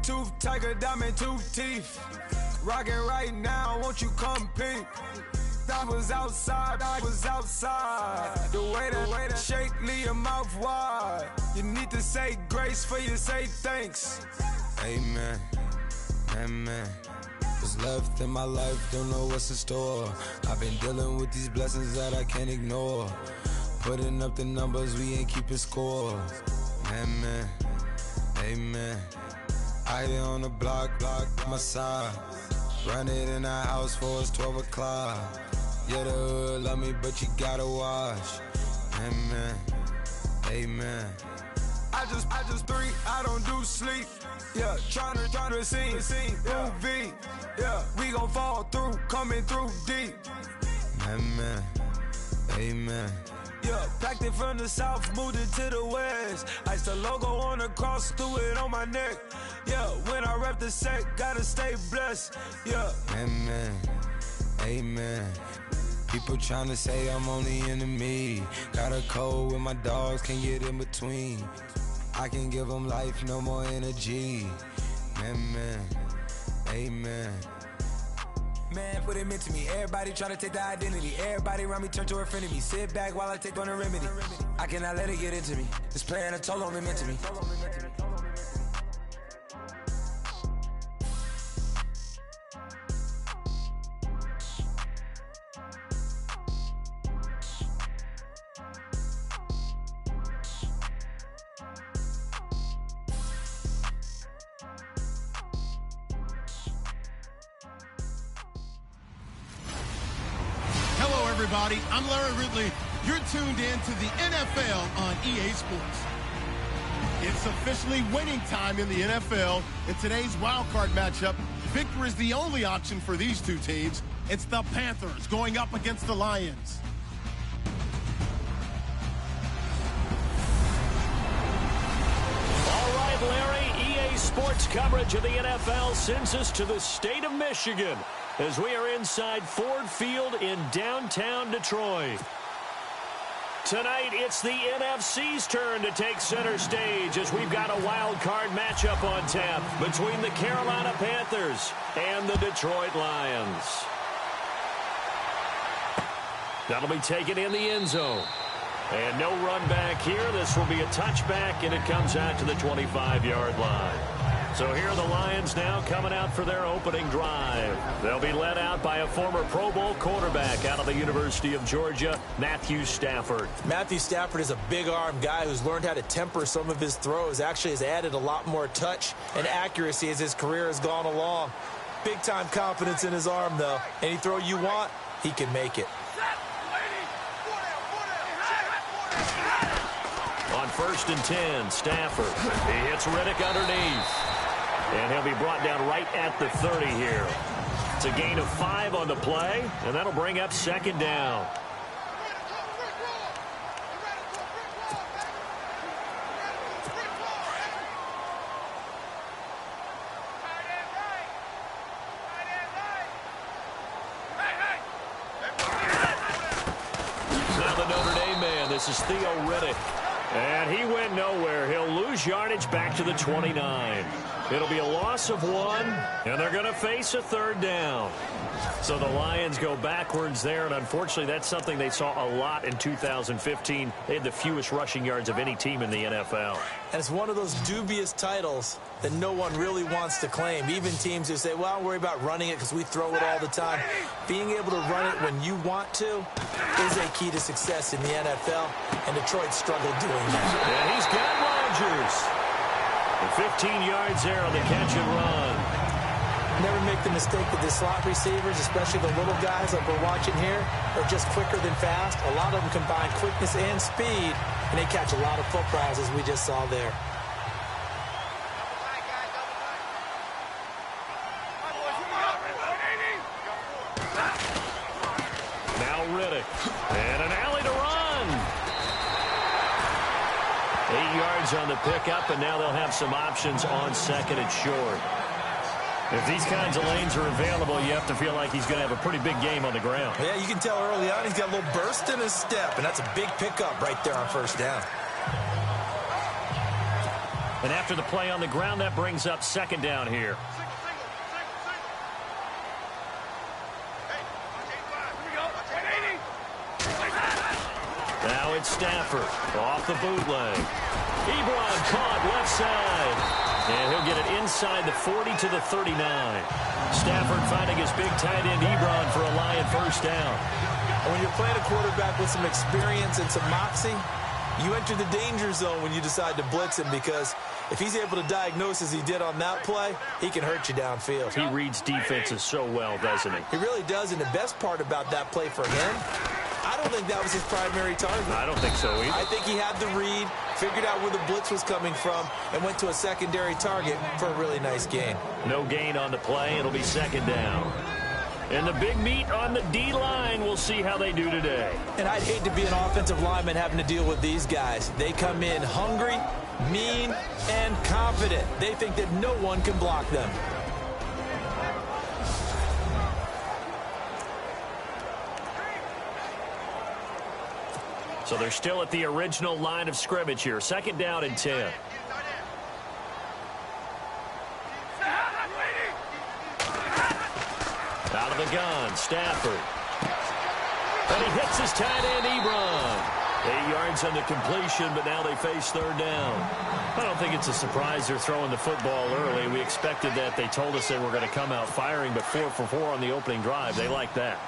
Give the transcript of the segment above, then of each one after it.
tooth, tiger, diamond tooth teeth. Rockin' right now, won't you come peep? I was outside. The way that shake, leave your mouth wide. You need to say grace for you say thanks. Amen, amen. What's left in my life, don't know what's in store. I've been dealing with these blessings that I can't ignore. Putting up the numbers, we ain't keeping score. Amen, amen. I on the block, my side. Run it in our house for us 12 o'clock. Yeah, the hood love me, but you gotta watch. Amen, amen. I just three, I don't do sleep. Yeah, tryna see UV. Yeah, we gon' fall through, coming through deep. Amen, amen. Yeah, packed it from the south, moved it to the west. Iced the logo on the cross, threw it on my neck. Yeah, when I rep the set, gotta stay blessed. Yeah, amen, amen. People tryna say I'm on the enemy. Got a code with my dogs, can't get in between. I can give them life, no more energy. Amen, amen. Man, what it meant to me. Everybody tryna take the identity. Everybody around me turn to a friend of me. Sit back while I take on the remedy. I cannot let it get into me. It's playing a toll on me, meant to me. Everybody, I'm Larry Ridley. You're tuned in to the NFL on EA Sports. It's officially winning time in the NFL. In today's wild card matchup, victory is the only option for these two teams. It's the Panthers going up against the Lions. All right, Larry, EA Sports coverage of the NFL sends us to the state of Michigan as we are inside Ford Field in downtown Detroit. Tonight, it's the NFC's turn to take center stage as we've got a wild card matchup on tap between the Carolina Panthers and the Detroit Lions. That'll be taken in the end zone. And no run back here. This will be a touchback, and it comes out to the 25-yard line. So here are the Lions now coming out for their opening drive. They'll be led out by a former Pro Bowl quarterback out of the University of Georgia, Matthew Stafford. Matthew Stafford is a big-arm guy who's learned how to temper some of his throws. Actually has added a lot more touch and accuracy as his career has gone along. Big-time confidence in his arm, though. Any throw you want, he can make it. On 1st and 10, Stafford. He hits Riddick underneath. And he'll be brought down right at the 30 here. It's a gain of 5 on the play, and that'll bring up 2nd down. Now the Notre Dame man, this is Theo Riddick. And he went nowhere. He'll lose yardage back to the 29. It'll be a loss of 1, and they're going to face a 3rd down. So the Lions go backwards there, and unfortunately that's something they saw a lot in 2015. They had the fewest rushing yards of any team in the NFL. And it's one of those dubious titles that no one really wants to claim. Even teams who say, well, don't worry about running it because we throw it all the time. Being able to run it when you want to is a key to success in the NFL, and Detroit struggled doing that. And he's got Rodgers. And 15 yards there on the catch and run. Never make the mistake that the slot receivers, especially the little guys like we're watching here, are just quicker than fast. A lot of them combine quickness and speed, and they catch a lot of footballs, as we just saw there. Now Riddick. And an alley to run. 8 yards on the pickup, and now they'll have some options on 2nd and short. If these kinds of lanes are available, you have to feel like he's going to have a pretty big game on the ground. Yeah, you can tell early on he's got a little burst in his step, and that's a big pickup right there on 1st down. And after the play on the ground, that brings up second down here. Now it's Stafford off the bootleg. Ebron caught left side. And he'll get it inside the 40 to the 39. Stafford finding his big tight end Ebron for a Lion first down. And when you're playing a quarterback with some experience and some moxie, you enter the danger zone when you decide to blitz him, because if he's able to diagnose as he did on that play, he can hurt you downfield. He reads defenses so well, doesn't he? He really does, and the best part about that play for him, I don't think that was his primary target. I don't think so either. I think he had the read, figured out where the blitz was coming from, and went to a secondary target for a really nice gain. No gain on the play. It'll be second down. And the big meat on the D-line, we'll see how they do today. And I'd hate to be an offensive lineman having to deal with these guys. They come in hungry, mean, and confident. They think that no one can block them. So they're still at the original line of scrimmage here. Second down and 10. Out of the gun, Stafford. And he hits his tight end, Ebron. 8 yards on the completion, but now they face third down. I don't think it's a surprise they're throwing the football early. We expected that. They told us they were going to come out firing, but 4 for 4 on the opening drive. They like that.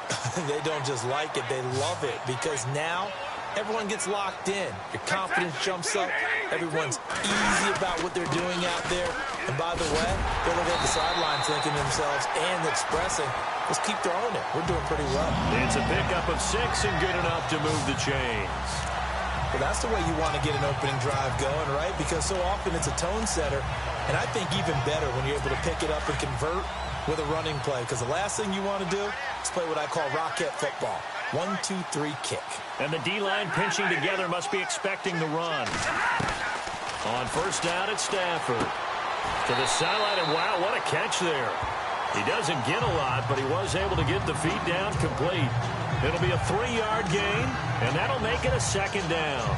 They don't just like it, they love it, because now everyone gets locked in. Your confidence jumps up. Everyone's easy about what they're doing out there. And by the way, they're looking at the sidelines thinking to themselves and expressing, let's keep throwing it. We're doing pretty well. It's a pickup of 6 and good enough to move the chains. Well, that's the way you want to get an opening drive going, right? Because so often it's a tone setter. And I think even better when you're able to pick it up and convert with a running play. Because the last thing you want to do is play what I call rocket football. 1, 2, 3, kick. And the D-line pinching together must be expecting the run. On first down, it's Stafford. To the sideline, and wow, what a catch there. He doesn't get a lot, but he was able to get the feet down complete. It'll be a 3-yard gain, and that'll make it a second down.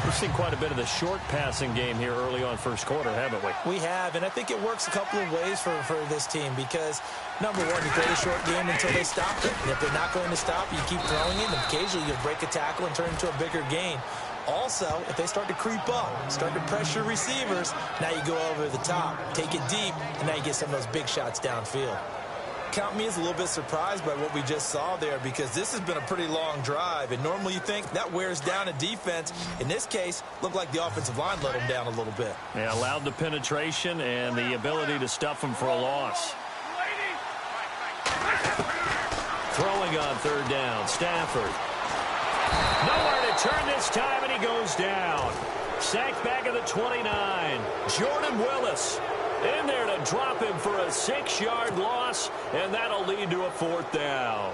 We've seen quite a bit of the short passing game here early on first quarter, haven't we? We have, and I think it works a couple of ways for this team because, number one, you play the short game until they stop it. And if they're not going to stop, you keep throwing it, and occasionally you'll break a tackle and turn it into a bigger gain. Also, if they start to creep up, start to pressure receivers, now you go over the top, take it deep, and now you get some of those big shots downfield. Count me as a little bit surprised by what we just saw there because this has been a pretty long drive, and normally you think that wears down a defense. In this case, looked like the offensive line let them down a little bit. Yeah, allowed the penetration and the ability to stuff them for a loss. Throwing on third down, Stafford. Nowhere to turn this time, and he goes down. Sacked back at the 29. Jordan Willis in there to drop him for a 6-yard loss, and that'll lead to a fourth down.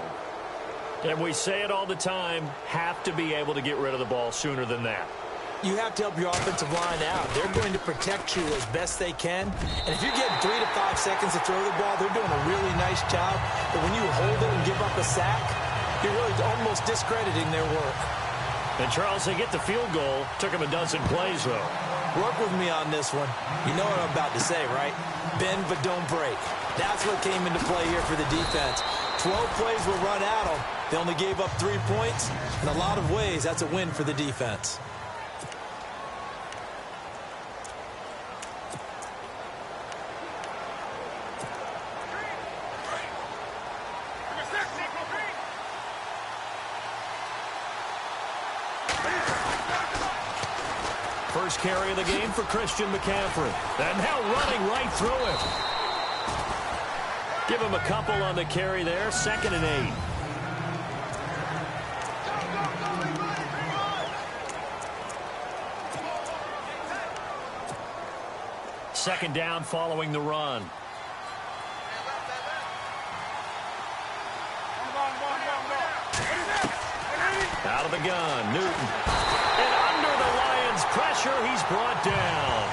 And we say it all the time, have to be able to get rid of the ball sooner than that. You have to help your offensive line out. They're going to protect you as best they can. And if you're getting 3 to 5 seconds to throw the ball, they're doing a really nice job. But when you hold it and give up a sack, you're really almost discrediting their work. And Charles, they get the field goal. Took him a dozen plays, though. Work with me on this one. You know what I'm about to say, right? Bend but don't break. That's what came into play here for the defense. 12 plays were run at them. They only gave up 3 points. In a lot of ways, that's a win for the defense. First carry of the game for Christian McCaffrey. And now running right through him. Give him a couple on the carry there. 2nd and 8. Second down following the run. Out of the gun, Newton. And under the Lions' pressure, he's brought down.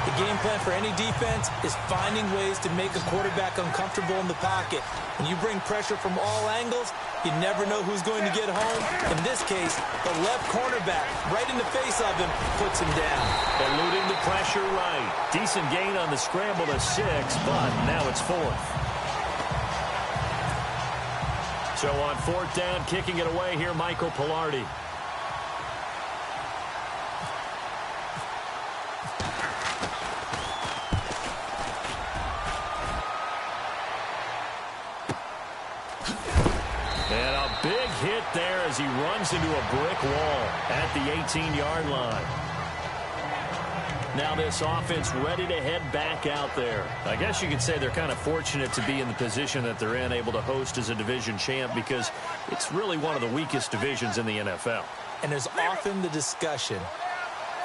The game plan for any defense is finding ways to make a quarterback uncomfortable in the pocket. When you bring pressure from all angles, you never know who's going to get home. In this case, the left cornerback, right in the face of him, puts him down. Eluding the pressure right. Decent gain on the scramble to 6, but now it's 4th. So on 4th down, kicking it away here, Michael Pilardi. And a big hit there as he runs into a brick wall at the 18-yard line. Now this offense ready to head back out there. I guess you could say they're kind of fortunate to be in the position that they're in, able to host as a division champ, because it's really one of the weakest divisions in the NFL. And there's often the discussion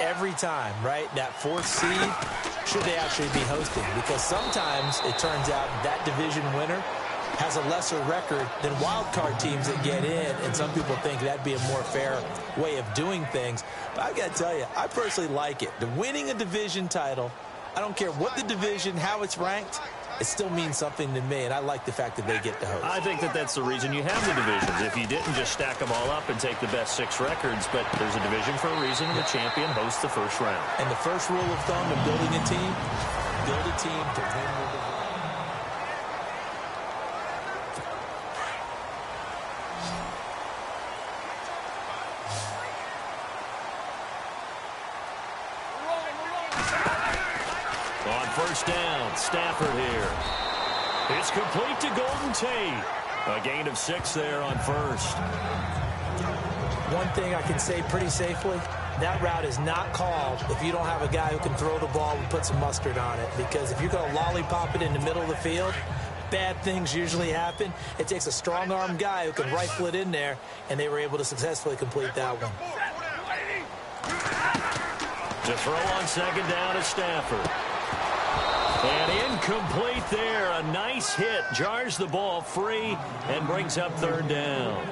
every time, right, that 4th seed, should they actually be hosting? Because sometimes it turns out that division winner has a lesser record than wild card teams that get in, and some people think that'd be a more fair way of doing things. But I got to tell you, I personally like it. The winning a division title, I don't care what the division, how it's ranked, it still means something to me, and I like the fact that they get to host. I think that that's the reason you have the divisions. If you didn't just stack them all up and take the best 6 records, but there's a division for a reason, and the champion hosts the first round. And the first rule of thumb in building a team, build a team to win the division. First down, Stafford here. It's complete to Golden Tate. A gain of 6 there on 1st. One thing I can say pretty safely, that route is not called if you don't have a guy who can throw the ball and put some mustard on it. Because if you're going to lollipop it in the middle of the field, bad things usually happen. It takes a strong-arm guy who can rifle it in there, and they were able to successfully complete that one. To throw on 2nd down is Stafford. And incomplete there. A nice hit. Jars the ball free and brings up 3rd down.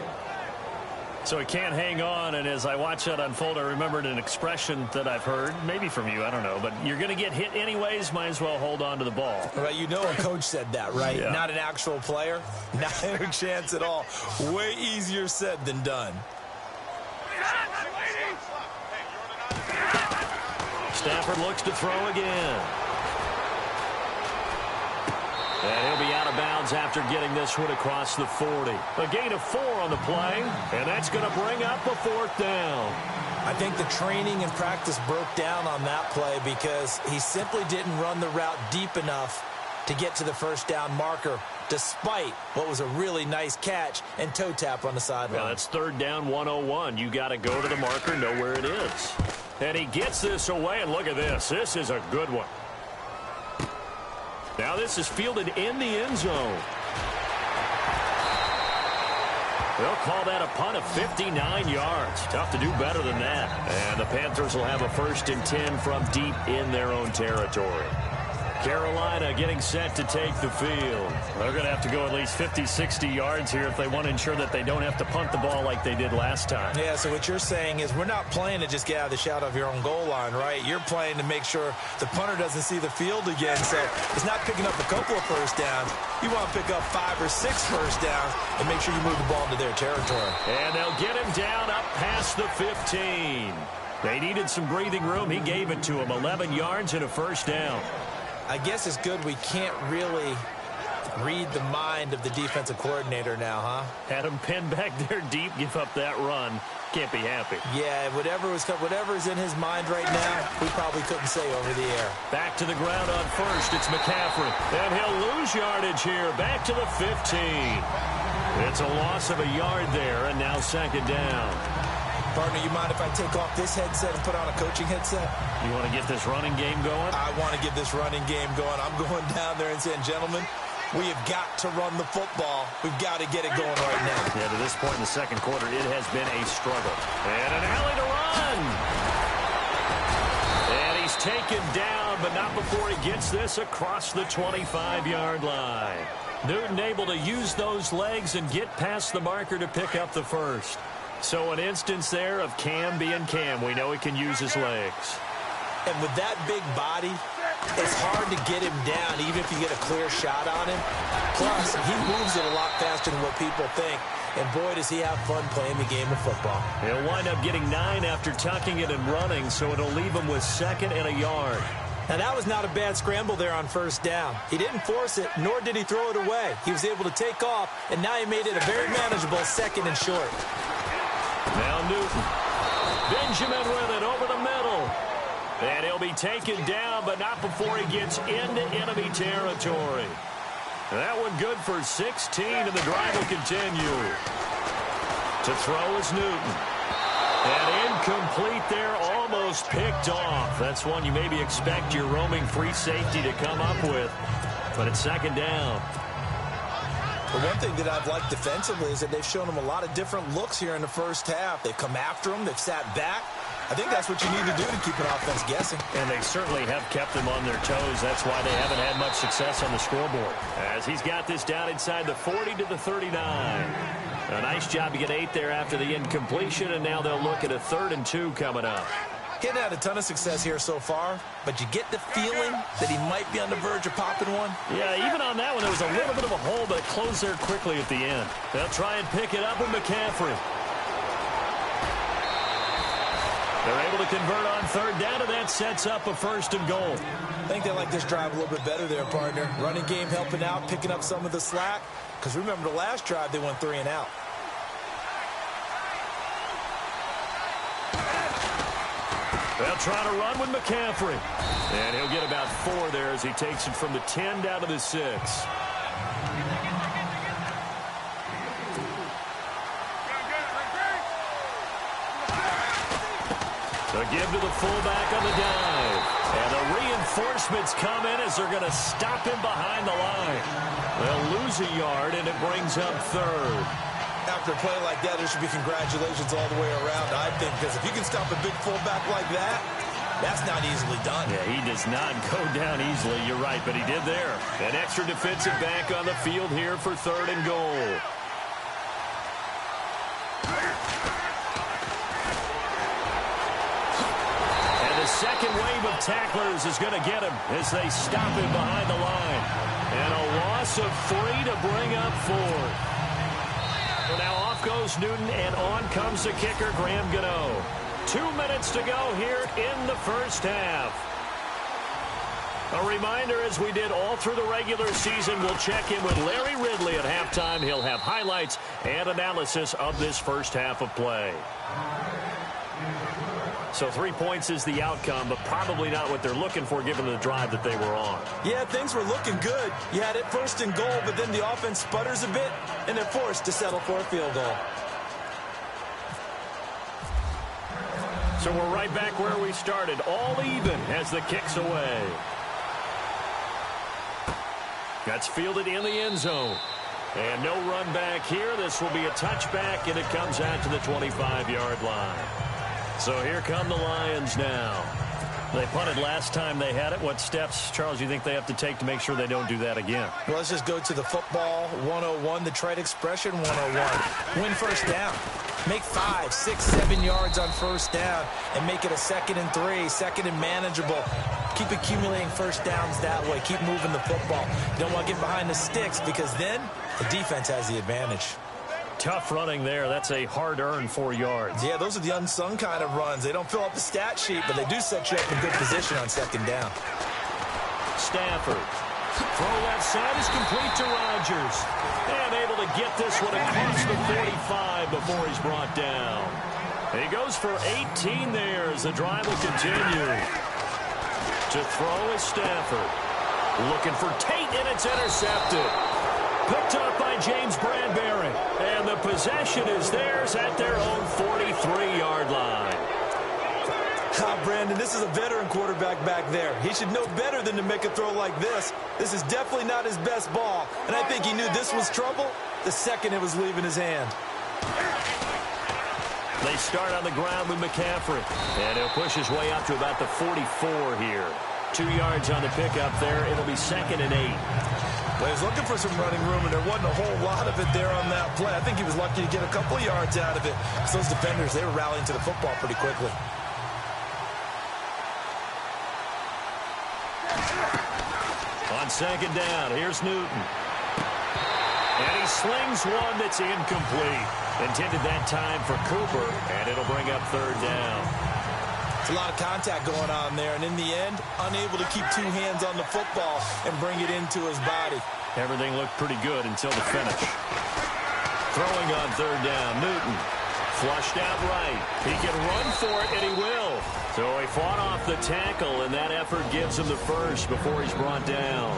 So he can't hang on, and as I watch that unfold, I remembered an expression that I've heard, maybe from you, I don't know, but you're going to get hit anyways, might as well hold on to the ball. Right, you know a coach said that, right? Yeah. Not an actual player. Not a chance at all. Way easier said than done. Stafford looks to throw again. And he'll be out of bounds after getting this one across the 40. A gain of 4 on the play, and that's going to bring up a 4th down. I think the training and practice broke down on that play because he simply didn't run the route deep enough to get to the first down marker, despite what was a really nice catch and toe tap on the sideline. Yeah, that's 3rd down 101. You got to go to the marker, know where it is. And he gets this away, and look at this. This is a good one. Now this is fielded in the end zone. They'll call that a punt of 59 yards. Tough to do better than that. And the Panthers will have a 1st and 10 from deep in their own territory. Carolina getting set to take the field. They're going to have to go at least 50, 60 yards here if they want to ensure that they don't have to punt the ball like they did last time. Yeah, so what you're saying is we're not playing to just get out of the shadow of your own goal line, right? You're playing to make sure the punter doesn't see the field again. So it's not picking up a couple of first downs. You want to pick up 5 or 6 first downs and make sure you move the ball into their territory. And they'll get him down up past the 15. They needed some breathing room. He gave it to them. 11 yards and a 1st down. I guess it's good we can't really read the mind of the defensive coordinator now, huh? Had him pinned back there deep, give up that run. Can't be happy. Yeah, whatever's in his mind right now, we probably couldn't say over the air. Back to the ground on 1st. It's McCaffrey. And he'll lose yardage here. Back to the 15. It's a loss of a yard there, and now 2nd down. Partner, you mind if I take off this headset and put on a coaching headset? You want to get this running game going? I want to get this running game going. I'm going down there and saying, gentlemen, we have got to run the football. We've got to get it going right now. Yeah, to this point in the 2nd quarter, it has been a struggle. And an alley to run. And he's taken down, but not before he gets this across the 25-yard line. Newton able to use those legs and get past the marker to pick up the 1st. So an instance there of Cam being Cam. We know he can use his legs. And with that big body, it's hard to get him down, even if you get a clear shot on him. Plus, he moves it a lot faster than what people think. And boy, does he have fun playing the game of football. He'll wind up getting 9 after tucking it and running, so it'll leave him with 2nd and a yard. Now, that was not a bad scramble there on 1st down. He didn't force it, nor did he throw it away. He was able to take off, and now he made it a very manageable 2nd and short. Now Newton. Benjamin with it over the middle. And he'll be taken down, but not before he gets into enemy territory. That one good for 16, and the drive will continue. To throw is Newton. And incomplete there, almost picked off. That's one you maybe expect your roaming free safety to come up with. But it's 2nd down. The one thing that I've liked defensively is that they've shown him a lot of different looks here in the 1st half. They've come after him. They've sat back. I think that's what you need to do to keep an offense guessing. And they certainly have kept them on their toes. That's why they haven't had much success on the scoreboard. As he's got this down inside the 40 to the 39. A nice job to get 8 there after the incompletion, and now they'll look at a 3rd and 2 coming up. He hadn't had a ton of success here so far, but you get the feeling that he might be on the verge of popping one. Yeah, even on that one, there was a little bit of a hole, but it closed there quickly at the end. They'll try and pick it up with McCaffrey. They're able to convert on 3rd down, and that sets up a 1st and goal. I think they like this drive a little bit better there, partner. Running game helping out, picking up some of the slack. Because remember, the last drive, they went 3 and out. They'll try to run with McCaffrey. And he'll get about 4 there as he takes it from the 10 down to the 6. So give to the fullback on the dive. And the reinforcements come in as they're going to stop him behind the line. They'll lose a yard, and it brings up 3rd. After a play like that, there should be congratulations all the way around, I think, because if you can stop a big fullback like that, that's not easily done. Yeah, he does not go down easily. You're right, but he did there. An extra defensive back on the field here for 3rd and goal. And the second wave of tacklers is going to get him as they stop him behind the line. And a loss of 3 to bring up 4. So now off goes Newton, and on comes the kicker, Graham Gano. 2 minutes to go here in the 1st half. A reminder, as we did all through the regular season, we'll check in with Larry Ridley at halftime. He'll have highlights and analysis of this 1st half of play. So 3 points is the outcome, but probably not what they're looking for given the drive that they were on. Yeah, things were looking good. You had it 1st and goal, but then the offense sputters a bit, and they're forced to settle for a field goal. So we're right back where we started, all even as the kick's away. That's fielded in the end zone. And no run back here. This will be a touchback, and it comes out to the 25-yard line. So here come the Lions now. They punted last time they had it. What steps, Charles, do you think they have to take to make sure they don't do that again? Well, let's just go to the football 101, the trade expression 101. Win 1st down. Make 5, 6, 7 yards on 1st down and make it a 2nd and 3, 2nd and manageable. Keep accumulating 1st downs that way. Keep moving the football. You don't want to get behind the sticks because then the defense has the advantage. Tough running there. That's a hard-earned 4 yards. Yeah, those are the unsung kind of runs. They don't fill up the stat sheet, but they do set you up in good position on 2nd down. Stafford. Throw left side is complete to Rodgers. And able to get this one across the 45 before he's brought down. He goes for 18 there as the drive will continue. To throw is Stafford. Looking for Tate, and it's intercepted. Picked up by James Bradbury. And the possession is theirs at their own 43-yard line. Brandon, this is a veteran quarterback back there. He should know better than to make a throw like this. This is definitely not his best ball. And I think he knew this was trouble the second it was leaving his hand. They start on the ground with McCaffrey. And he'll push his way up to about the 44 here. 2 yards on the pickup there. It'll be 2nd and 8. Well, he was looking for some running room, and there wasn't a whole lot of it there on that play. I think he was lucky to get a couple yards out of it. So those defenders, they were rallying to the football pretty quickly. On second down, here's Newton. And he slings one that's incomplete. Intended that time for Cooper, and it'll bring up third down. It's a lot of contact going on there, and in the end, unable to keep two hands on the football and bring it into his body. Everything looked pretty good until the finish. Throwing on third down, Newton. Flushed out right. He can run for it, and he will. So he fought off the tackle, and that effort gives him the first before he's brought down.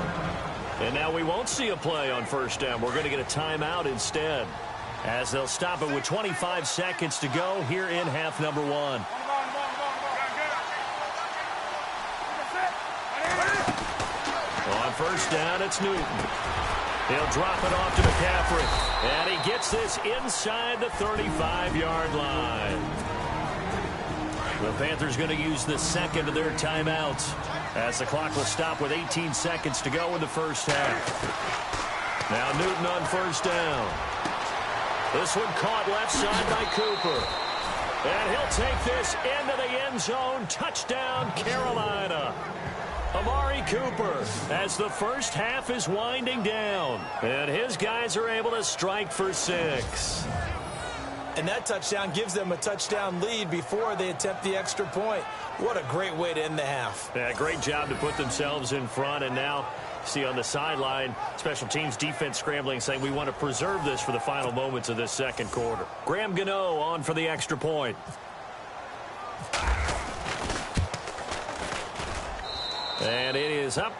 And now we won't see a play on first down. We're going to get a timeout instead, as they'll stop it with 25 seconds to go here in half number one. On first down, it's Newton. He'll drop it off to McCaffrey. And he gets this inside the 35-yard line. The Panthers going to use the second of their timeouts, as the clock will stop with 18 seconds to go in the first half. Now Newton on first down. This one caught left side by Cooper. And he'll take this into the end zone. Touchdown, Carolina. Amari Cooper, as the first half is winding down. And his guys are able to strike for 6. And that touchdown gives them a touchdown lead before they attempt the extra point. What a great way to end the half. Yeah, great job to put themselves in front. And now, see on the sideline, special teams defense scrambling, saying we want to preserve this for the final moments of this second quarter. Graham Gano on for the extra point. And it is up.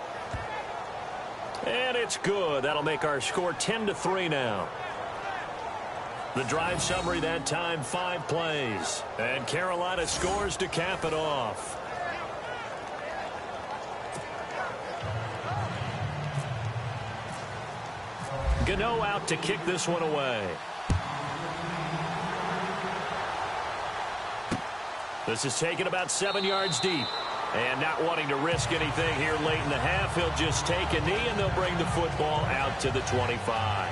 And it's good. That'll make our score 10-3 now. The drive summary that time, 5 plays. And Carolina scores to cap it off. Gano out to kick this one away. This is taken about 7 yards deep. And not wanting to risk anything here late in the half, he'll just take a knee, and they'll bring the football out to the 25.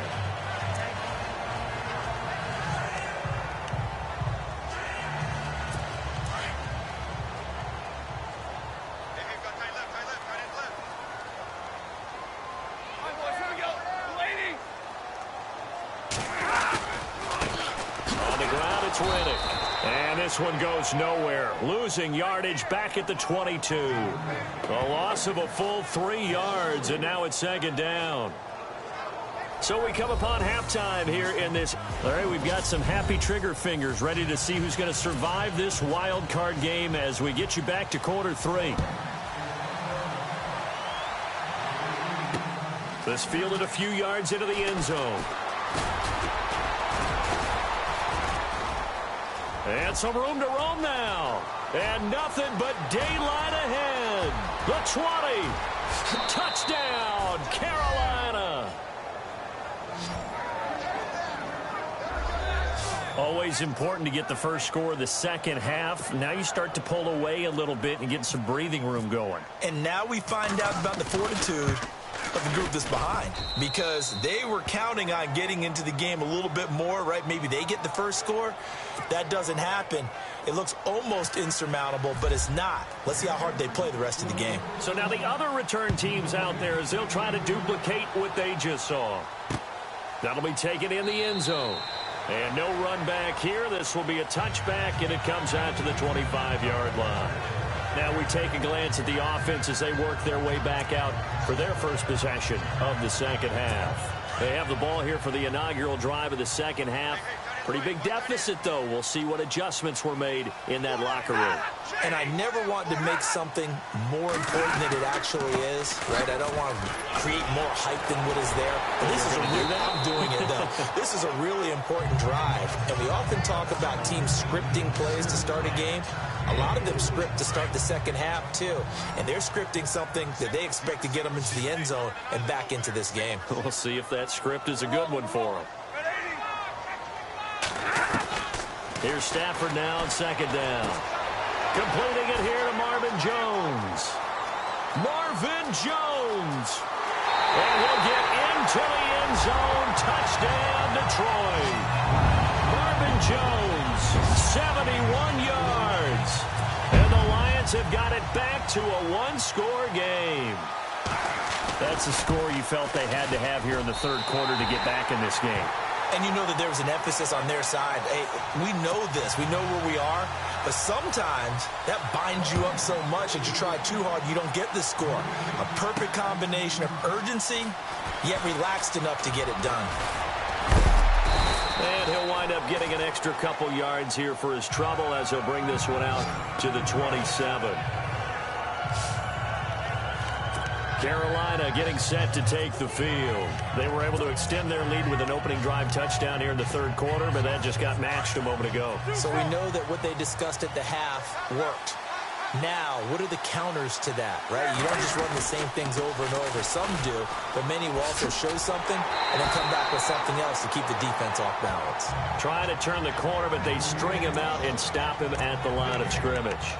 On the ground, it's Riddick. And this one goes nowhere. Losing yardage back at the 22. A loss of a full 3 yards, and now it's second down. So we come upon halftime here in this. All right, we've got some happy trigger fingers ready to see who's going to survive this wild card game as we get you back to quarter 3. This fielded a few yards into the end zone. And some room to roam now. And nothing but daylight ahead. The 20. Touchdown, Carolina. Always important to get the first score of the second half. Now you start to pull away a little bit and get some breathing room going. And now we find out about the fortitude of the group that's behind, because they were counting on getting into the game a little bit more, right? Maybe they get the first score. That doesn't happen. It looks almost insurmountable, but it's not. Let's see how hard they play the rest of the game. So now the other return teams out there, as they'll try to duplicate what they just saw. That'll be taken in the end zone. And no run back here. This will be a touchback, and it comes out to the 25-yard line. Now we take a glance at the offense as they work their way back out for their first possession of the second half. They have the ball here for the inaugural drive of the second half. Pretty big deficit, though. We'll see what adjustments were made in that locker room. And I never want to make something more important than it actually is, right? I don't want to create more hype than what is there. But this is I'm doing it, though. This is a really important drive. And we often talk about teams scripting plays to start a game. A lot of them script to start the second half, too. And they're scripting something that they expect to get them into the end zone and back into this game. We'll see if that script is a good one for them. Here's Stafford now on second down. Completing it here to Marvin Jones. Marvin Jones. And he'll get into the end zone. Touchdown, Detroit. Marvin Jones, 71 yards. And the Lions have got it back to a one-score game. That's the score you felt they had to have here in the third quarter to get back in this game. And you know that there was an emphasis on their side. Hey, we know this. We know where we are. But sometimes that binds you up so much that you try too hard, you don't get the score. A perfect combination of urgency, yet relaxed enough to get it done. And he'll wind up getting an extra couple yards here for his trouble as he'll bring this one out to the 27. Carolina getting set to take the field. They were able to extend their lead with an opening drive touchdown here in the third quarter, but that just got matched a moment ago. So we know that what they discussed at the half worked. Now, what are the counters to that, right? You don't just run the same things over and over. Some do, but many will also show something and then come back with something else to keep the defense off balance. Trying to turn the corner, but they string him out and stop him at the line of scrimmage.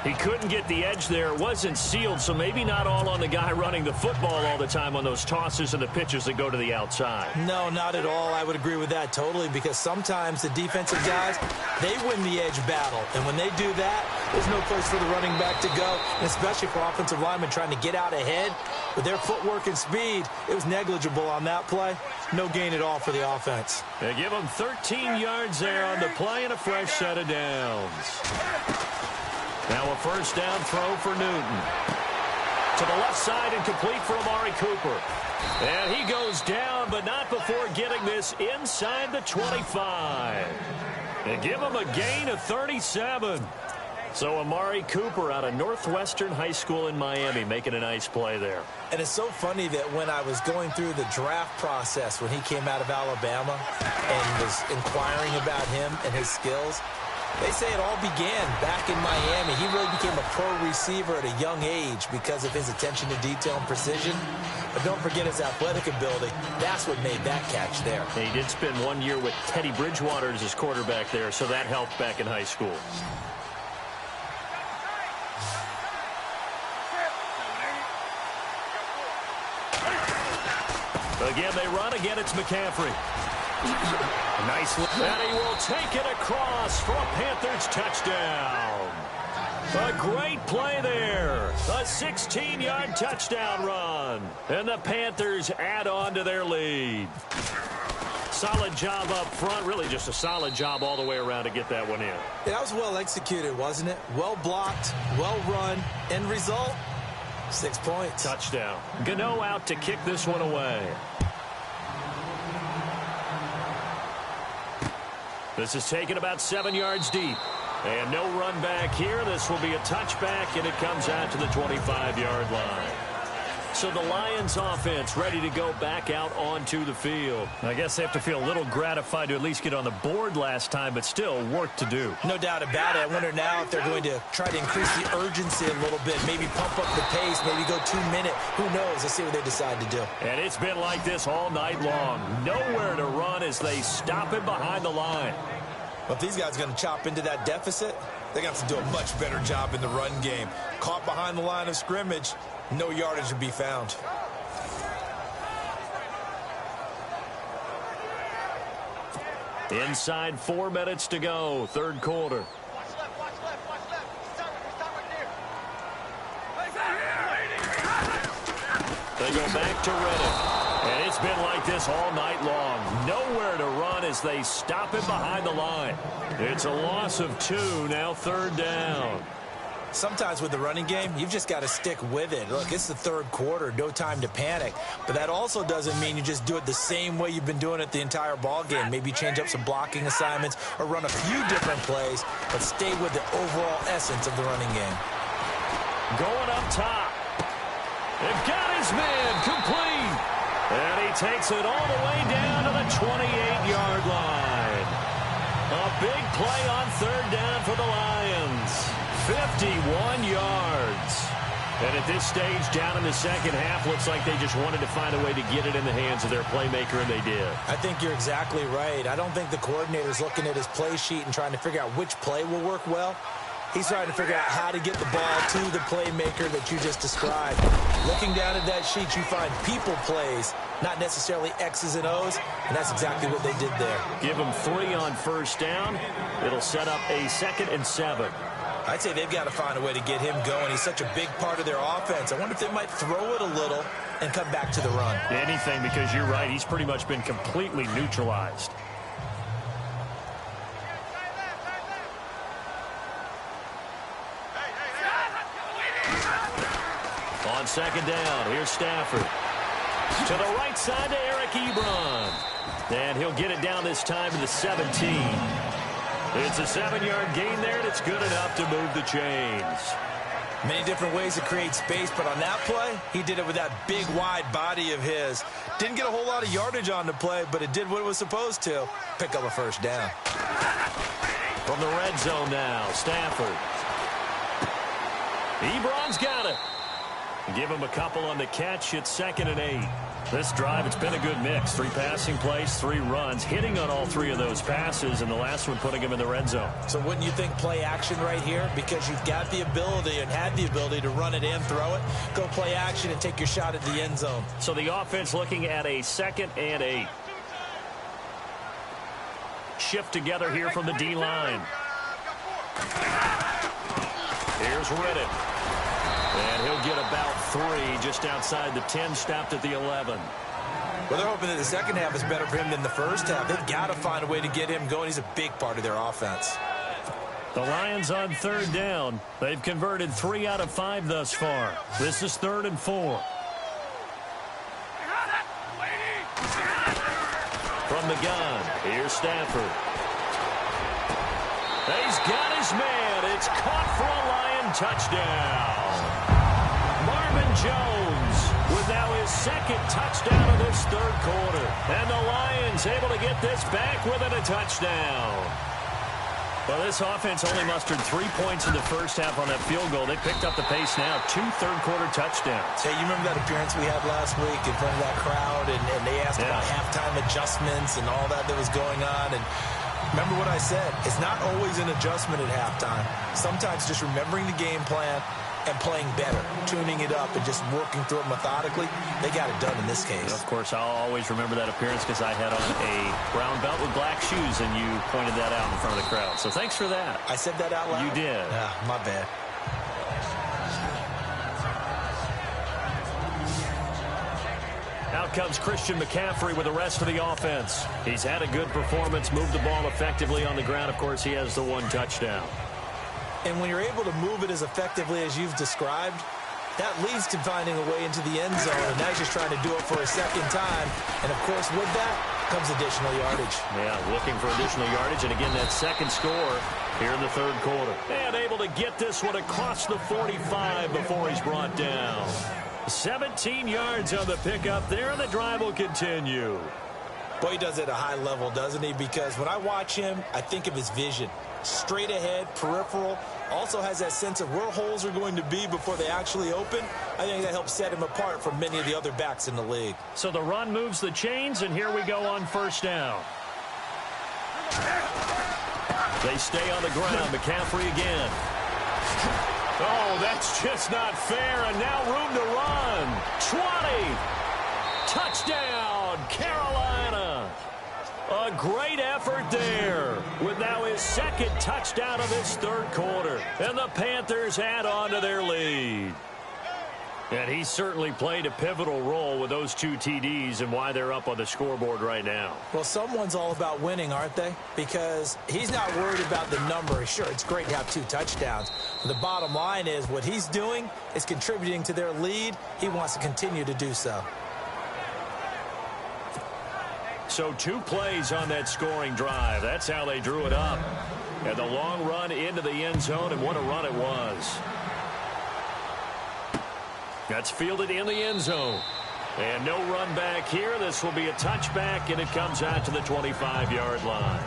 He couldn't get the edge there. It wasn't sealed, so maybe not all on the guy running the football all the time on those tosses and the pitches that go to the outside. No, not at all. I would agree with that totally, because sometimes the defensive guys, they win the edge battle. And when they do that, there's no place for the running back to go, and especially for offensive linemen trying to get out ahead. With their footwork and speed, it was negligible on that play. No gain at all for the offense. They give them 13 yards there on the play and a fresh set of downs. Now a first down throw for Newton. To the left side and complete for Amari Cooper. And he goes down, but not before getting this inside the 25. And give him a gain of 37. So Amari Cooper out of Northwestern High School in Miami making a nice play there. And it's so funny that when I was going through the draft process when he came out of Alabama and was inquiring about him and his skills, they say it all began back in Miami. He really became a pro receiver at a young age because of his attention to detail and precision. But don't forget his athletic ability. That's what made that catch there. He did spend 1 year with Teddy Bridgewater as his quarterback there, so that helped back in high school. Again, they run. Again, it's McCaffrey. Nice look. And he will take it across for a Panthers touchdown. A great play there. A 16-yard touchdown run. And the Panthers add on to their lead. Solid job up front. Really just a solid job all the way around to get that one in. Yeah, that was well executed, wasn't it? Well blocked, well run. End result, 6 points. Touchdown. Gano out to kick this one away. This is taken about 7 yards deep. And no run back here. This will be a touchback, and it comes out to the 25-yard line. So the Lions offense ready to go back out onto the field. I guess they have to feel a little gratified to at least get on the board last time, but still work to do. No doubt about it. I wonder now if they're going to try to increase the urgency a little bit, maybe pump up the pace, maybe go 2 minute. Who knows? Let's see what they decide to do. And it's been like this all night long. Nowhere to run as they stop him behind the line. But if these guys are going to chop into that deficit, they're going to have to do a much better job in the run game. Caught behind the line of scrimmage, no yardage to be found. Inside 4 minutes to go, third quarter. They go back to Reddick. And it's been like this all night long. Nowhere to run as they stop him behind the line. It's a loss of 2, now third down. Sometimes with the running game, you've just got to stick with it. Look, it's the third quarter, no time to panic. But that also doesn't mean you just do it the same way you've been doing it the entire ball game. Maybe change up some blocking assignments or run a few different plays, but stay with the overall essence of the running game. Going up top. They've got his man complete. And he takes it all the way down to the 28-yard line. A big play on third down for the Lions. 51 yards. And at this stage, down in the second half, looks like they just wanted to find a way to get it in the hands of their playmaker, and they did. I think you're exactly right. I don't think the coordinator's looking at his play sheet and trying to figure out which play will work well. He's trying to figure out how to get the ball to the playmaker that you just described. Looking down at that sheet, you find people plays, not necessarily X's and O's, and that's exactly what they did there. Give them 3 on first down. It'll set up a 2nd and 7. I'd say they've got to find a way to get him going. He's such a big part of their offense. I wonder if they might throw it a little and come back to the run. Anything, because you're right. He's pretty much been completely neutralized. On second down, here's Stafford. To the right side to Eric Ebron. And he'll get it down this time to the 17. It's a 7-yard gain there, and it's good enough to move the chains. Many different ways to create space, but on that play, he did it with that big, wide body of his. Didn't get a whole lot of yardage on the play, but it did what it was supposed to. Pick up a first down. From the red zone now, Stafford. Ebron's got it. Give him a couple on the catch. It's 2nd and 8. This drive, it's been a good mix. 3 passing plays, 3 runs, hitting on all 3 of those passes, and the last one putting him in the red zone. So wouldn't you think play action right here? Because you've got the ability and had the ability to run it and throw it. Go play action and take your shot at the end zone. So the offense looking at a 2nd and 8. Shift together here from the D-line. Here's Riddick. And he'll get about 3 just outside the 10, stopped at the 11. Well, they're hoping that the second half is better for him than the first half. They've got to find a way to get him going. He's a big part of their offense. The Lions on 3rd down. They've converted 3 out of 5 thus far. This is 3rd and 4. From the gun, here's Stafford. He's got his man. It's caught for a Lion touchdown. Marvin Jones with now his 2nd touchdown of this 3rd quarter. And the Lions able to get this back within a touchdown. Well, this offense only mustered 3 points in the first half on that field goal. They picked up the pace now. 2 third-quarter touchdowns. Hey, you remember that appearance we had last week in front of that crowd? And they asked about halftime adjustments and all that was going on. And remember what I said. It's not always an adjustment at halftime. Sometimes just remembering the game plan and playing better, tuning it up and just working through it methodically. They got it done in this case. Of course, I'll always remember that appearance because I had on a brown belt with black shoes, and you pointed that out in front of the crowd. So thanks for that. I said that out loud? You did. My bad. Out comes Christian McCaffrey with the rest of the offense. He's had a good performance, moved the ball effectively on the ground. Of course, he has the 1 touchdown. And when you're able to move it as effectively as you've described, that leads to finding a way into the end zone. And now he's just trying to do it for a 2nd time. And, of course, with that comes additional yardage. Yeah, looking for additional yardage. And, again, that 2nd score here in the 3rd quarter. And able to get this one across the 45 before he's brought down. 17 yards on the pickup there, and the drive will continue. Boy, he does it at a high level, doesn't he? Because when I watch him, I think of his vision. Straight ahead, peripheral, also has that sense of where holes are going to be before they actually open. I think that helps set him apart from many of the other backs in the league. So the run moves the chains, and here we go on 1st down. They stay on the ground. McCaffrey again. Oh, that's just not fair, and now room to run. 20. Touchdown, Carolina. A great effort there with now his 2nd touchdown of this 3rd quarter. And the Panthers add on to their lead. And he certainly played a pivotal role with those 2 TDs and why they're up on the scoreboard right now. Well, someone's all about winning, aren't they? Because he's not worried about the number. Sure, it's great to have 2 touchdowns. But the bottom line is what he's doing is contributing to their lead. He wants to continue to do so. So 2 plays on that scoring drive. That's how they drew it up. And the long run into the end zone, and what a run it was. That's fielded in the end zone. And no run back here. This will be a touchback, and it comes out to the 25-yard line.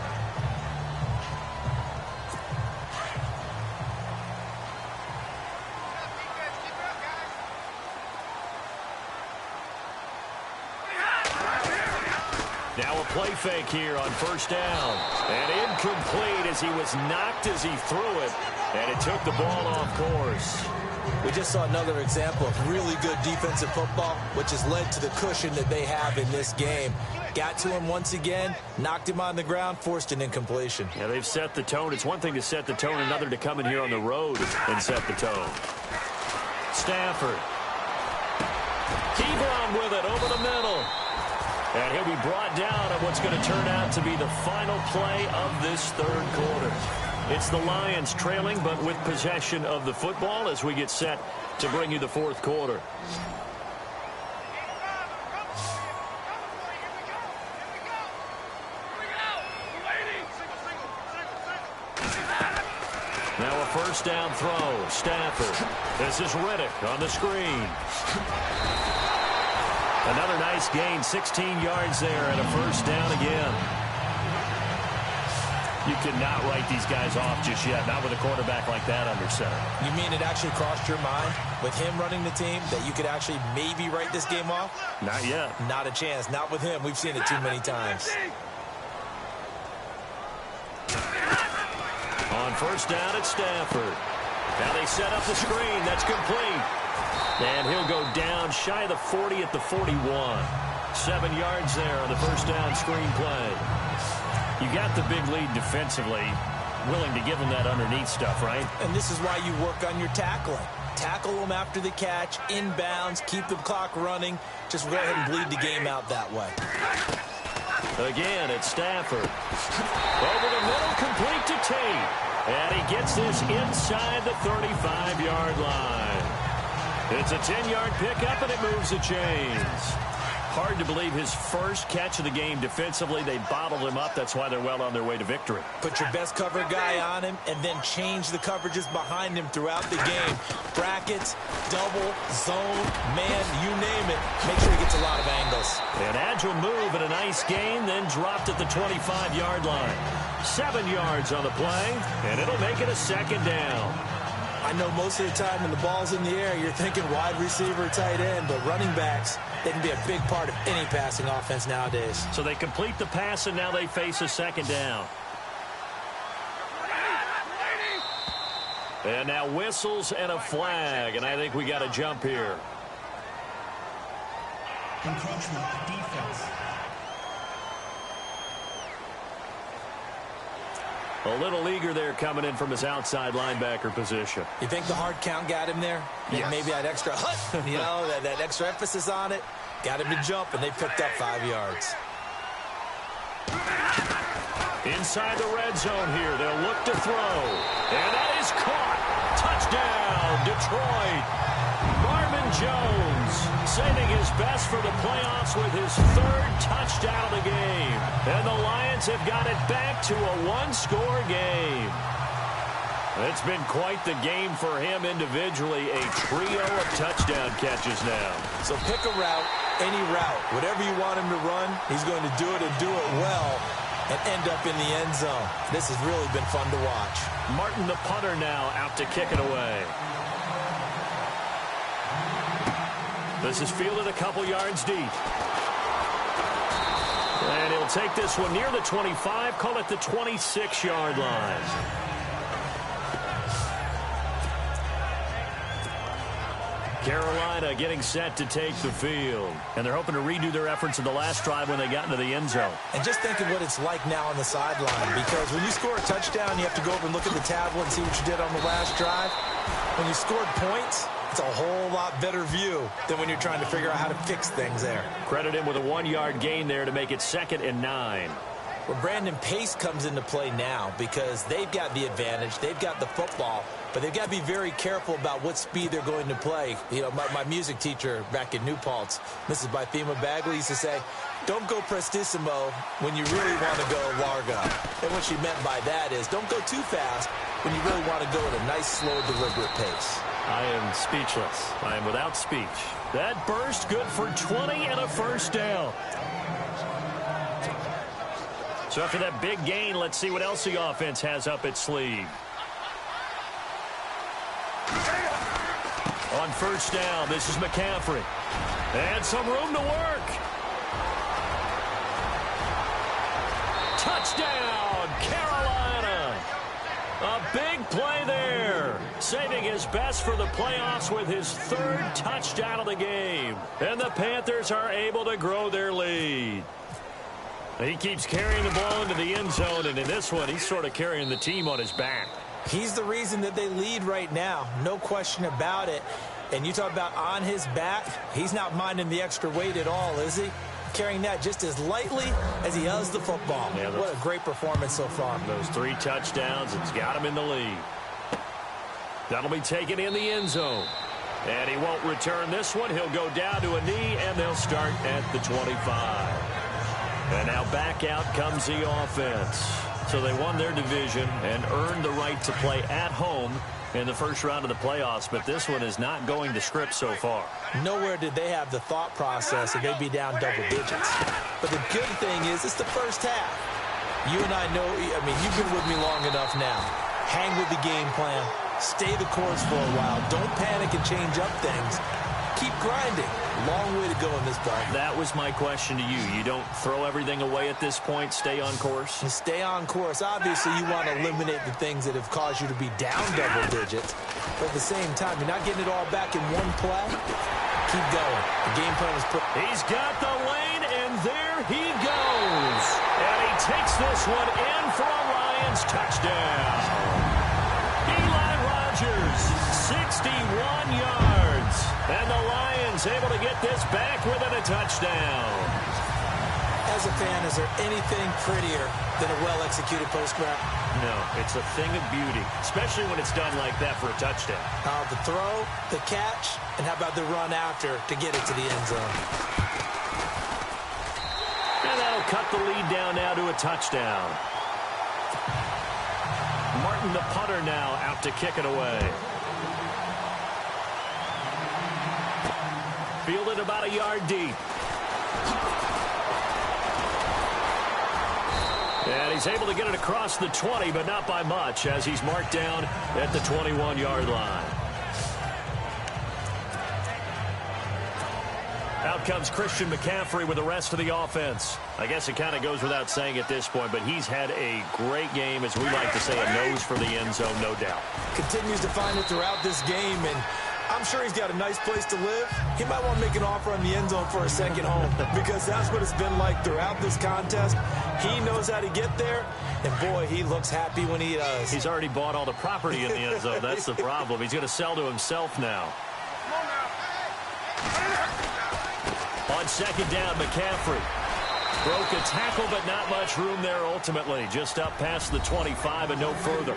Now a play fake here on 1st down. And incomplete as he was knocked as he threw it. And it took the ball off course. We just saw another example of really good defensive football, which has led to the cushion that they have in this game. Got to him once again, knocked him on the ground, forced an incompletion. Yeah, they've set the tone. It's one thing to set the tone, another to come in here on the road and set the tone. Stafford. Hebron with it over the middle. And he'll be brought down at what's going to turn out to be the final play of this third quarter. It's the Lions trailing, but with possession of the football as we get set to bring you the fourth quarter. Now a first down throw. Stafford. This is Riddick on the screen. Another nice gain, 16 yards there, and a first down again. You cannot write these guys off just yet, not with a quarterback like that under center. You mean it actually crossed your mind with him running the team that you could actually maybe write this game off? Not yet. Not a chance. Not with him. We've seen it too many times. On first down at Stafford. Now they set up the screen. That's complete. And he'll go down shy of the 40 at the 41. 7 yards there on the first down screen play. You got the big lead defensively. Willing to give them that underneath stuff, right? And this is why you work on your tackling. Tackle them after the catch, inbounds, keep the clock running. Just go ahead and bleed the game out that way. Again, it's Stafford. Over the middle, complete to Tate. And he gets this inside the 35-yard line. It's a 10-yard pickup, and it moves the chains. Hard to believe his first catch of the game defensively. They bottled him up. That's why they're well on their way to victory. Put your best cover guy on him and then change the coverages behind him throughout the game. Brackets, double, zone, man, you name it. Make sure he gets a lot of angles. An agile move and a nice gain, then dropped at the 25-yard line. 7 yards on the play, and it'll make it a second down. I know most of the time when the ball's in the air, you're thinking wide receiver, tight end, but running backs, they can be a big part of any passing offense nowadays. So they complete the pass, and now they face a second down. And now whistles and a flag, and I think we got a jump here. Encroachment defense. A little eager there coming in from his outside linebacker position. You think the hard count got him there? Yes. Maybe that extra you know, that extra emphasis on it. Got him to jump, and they picked up 5 yards. Inside the red zone here. They'll look to throw. And that is caught. Touchdown, Detroit. Marvin Jones saving his best for the playoffs with his third touchdown of the game. And the Lions have got it back to a one-score game. It's been quite the game for him individually. A trio of touchdown catches now. So pick a route, any route. Whatever you want him to run, he's going to do it and do it well and end up in the end zone. This has really been fun to watch. Martin, the punter, now out to kick it away. This is fielded a couple yards deep. And he'll take this one near the 25, call it the 26-yard line. Carolina getting set to take the field. And they're hoping to redo their efforts in the last drive when they got into the end zone. And just think of what it's like now on the sideline, because when you score a touchdown, you have to go over and look at the tablet and see what you did on the last drive. When you scored points, it's a whole lot better view than when you're trying to figure out how to fix things there. Credit him with a 1-yard gain there to make it 2nd and 9. Well, Brandon, pace comes into play now because they've got the advantage. They've got the football, but they've got to be very careful about what speed they're going to play. You know, my music teacher back in New Paltz, Mrs. Bythema Bagley, used to say, don't go prestissimo when you really want to go largo. And what she meant by that is don't go too fast when you really want to go at a nice, slow, deliberate pace. I am speechless. I am without speech. That burst good for 20 and a first down. So after that big gain, let's see what else the offense has up its sleeve. On first down, this is McCaffrey. And some room to work. Touchdown, Carolina. A big play there. Saving his best for the playoffs with his third touchdown of the game. And the Panthers are able to grow their lead. He keeps carrying the ball into the end zone, and in this one, he's sort of carrying the team on his back. He's the reason that they lead right now. No question about it. And you talk about on his back, he's not minding the extra weight at all, is he? Carrying that just as lightly as he does the football. Yeah, what a great performance so far. Those 3 touchdowns, it's got him in the lead. That'll be taken in the end zone. And he won't return this one. He'll go down to a knee, and they'll start at the 25. And now back out comes the offense. So they won their division and earned the right to play at home in the first round of the playoffs, but this one is not going to script so far. Nowhere did they have the thought process that they'd be down double digits. But the good thing is it's the first half. You and I know, I mean, you've been with me long enough now. Hang with the game plan. Stay the course for a while. Don't panic and change up things. Keep grinding. Long way to go in this ball. That was my question to you. You don't throw everything away at this point? Stay on course? And stay on course. Obviously, you want to eliminate the things that have caused you to be down double digits. But at the same time, you're not getting it all back in one play. Keep going. The game plan is put. He's got the lane, and there he goes. And he takes this one in for a Lions touchdown. Eli Rogers, 61 yards. And the Lions able to get this back within a touchdown. As a fan, is there anything prettier than a well-executed post grab? No, it's a thing of beauty, especially when it's done like that for a touchdown. The throw, the catch, and how about the run after to get it to the end zone? And that'll cut the lead down now to a touchdown. Martin, the punter, now out to kick it away. Fielded about a yard deep. And he's able to get it across the 20, but not by much, as he's marked down at the 21-yard line. Out comes Christian McCaffrey with the rest of the offense. I guess it kind of goes without saying at this point, but he's had a great game, as we like to say, a nose for the end zone, no doubt. Continues to find it throughout this game, and I'm sure he's got a nice place to live. He might want to make an offer on the end zone for a second home because that's what it's been like throughout this contest. He knows how to get there, and boy, he looks happy when he does. He's already bought all the property in the end zone. That's the problem. He's going to sell to himself now. On second down, McCaffrey broke a tackle, but not much room there ultimately. Just up past the 25 and no further.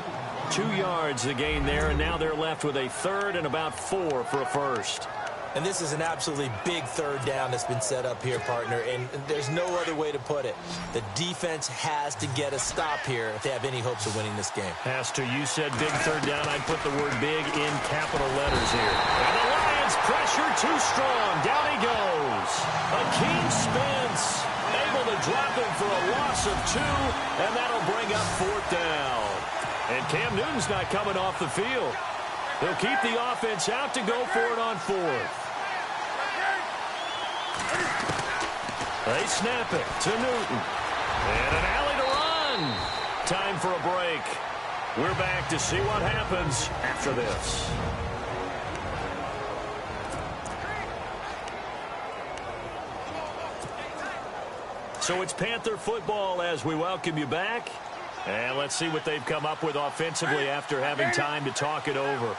2 yards the gain there, and now they're left with a third and about 4 for a first. And this is an absolutely big third down that's been set up here, partner, and there's no other way to put it. The defense has to get a stop here if they have any hopes of winning this game. Has to. You said big third down. I'd put the word big in capital letters here. And the Lions pressure too strong. Down he goes. Akeem Spence able to drop him for a loss of 2, and that'll bring up 4th down. And Cam Newton's not coming off the field. They'll keep the offense out to go for it on 4th. They snap it to Newton. And an alley to run. Time for a break. We're back to see what happens after this. So it's Panther football as we welcome you back. And let's see what they've come up with offensively after having time to talk it over.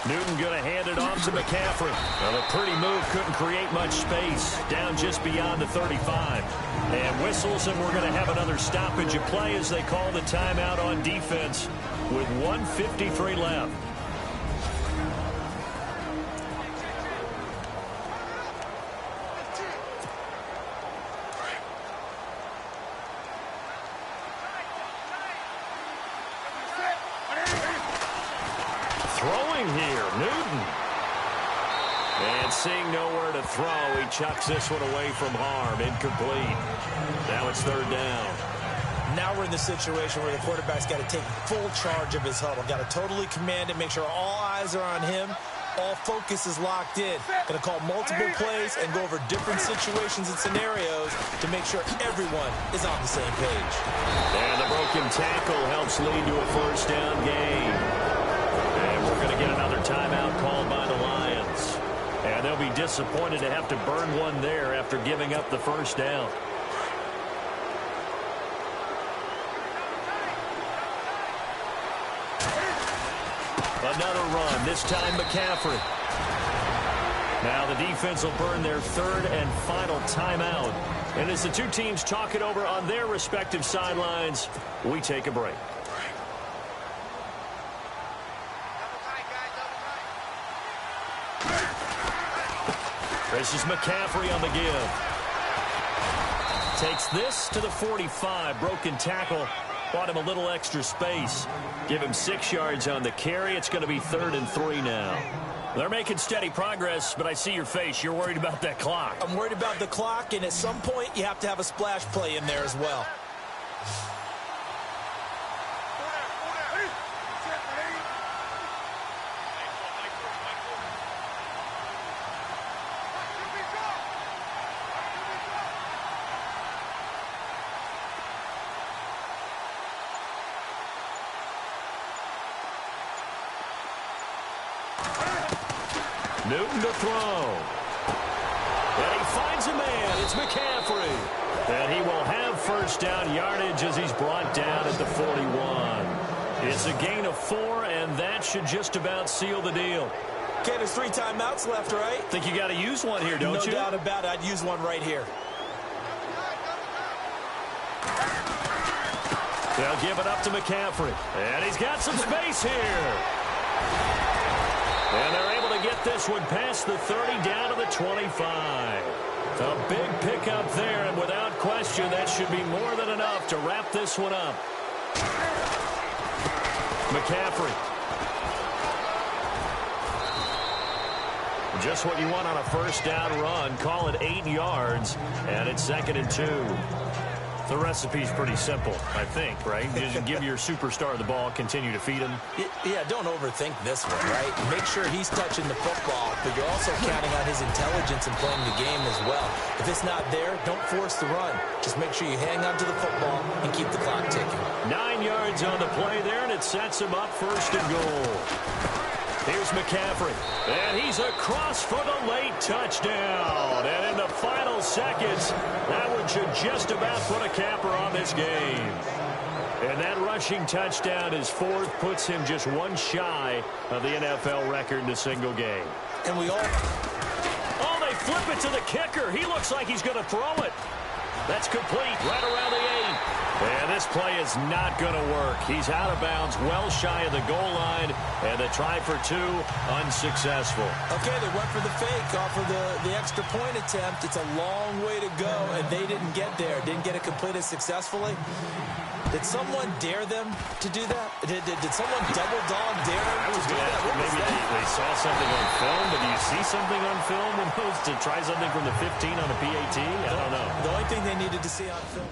Newton going to hand it off to McCaffrey. Well, a pretty move, couldn't create much space. Down just beyond the 35. And whistles, and we're going to have another stoppage of play as they call the timeout on defense with 1:53 left. Throwing here, Newton. And seeing nowhere to throw, he chucks this one away from harm. Incomplete. Now it's 3rd down. Now we're in the situation where the quarterback's got to take full charge of his huddle. Got to totally command it, make sure all eyes are on him. All focus is locked in. Going to call multiple plays and go over different situations and scenarios to make sure everyone is on the same page. And the broken tackle helps lead to a first down gain. And we're going to get another timeout called by the Lions. And they'll be disappointed to have to burn one there after giving up the first down. Another run, this time McCaffrey. Now the defense will burn their third and final timeout. And as the two teams talk it over on their respective sidelines, we take a break. This is McCaffrey on the give. Takes this to the 45. Broken tackle. Bought him a little extra space. Give him 6 yards on the carry. It's going to be 3rd and 3 now. They're making steady progress, but I see your face. You're worried about that clock. I'm worried about the clock, and at some point, you have to have a splash play in there as well. Newton to throw. And he finds a man. It's McCaffrey. And he will have first down yardage as he's brought down at the 41. It's a gain of 4, and that should just about seal the deal. Okay, there's 3 timeouts left, right? Think you got to use one here, don't you? No doubt about it. I'd use one right here. They'll give it up to McCaffrey. And he's got some space here. And they're able to get this one past the 30 down to the 25. A big pickup there, and without question, that should be more than enough to wrap this one up. McCaffrey. Just what you want on a first down run. Call it 8 yards, and it's 2nd and 2. The recipe's pretty simple, I think, right? You just give your superstar the ball, continue to feed him. Yeah, don't overthink this one, right? Make sure he's touching the football, but you're also counting on his intelligence in playing the game as well. If it's not there, don't force the run. Just make sure you hang on to the football and keep the clock ticking. 9 yards on the play there, and it sets him up 1st and goal. Here's McCaffrey, and he's across for the late touchdown. And in the final seconds, that one should just about put a capper on this game. And that rushing touchdown, his 4th, puts him just 1 shy of the NFL record in a single game. And we all... Oh, they flip it to the kicker. He looks like he's going to throw it. That's complete right around the 8. And this play is not going to work. He's out of bounds, well shy of the goal line, and the try for 2 unsuccessful. Okay, they went for the fake off of the extra point attempt. It's a long way to go, and they didn't get there. Didn't get it completed successfully. Did someone dare them to do that? Did someone double dog dare them to do that? Maybe they saw something on film, but do you see something on film when to try something from the 15 on a PAT? I don't know. The only thing they needed to see on film.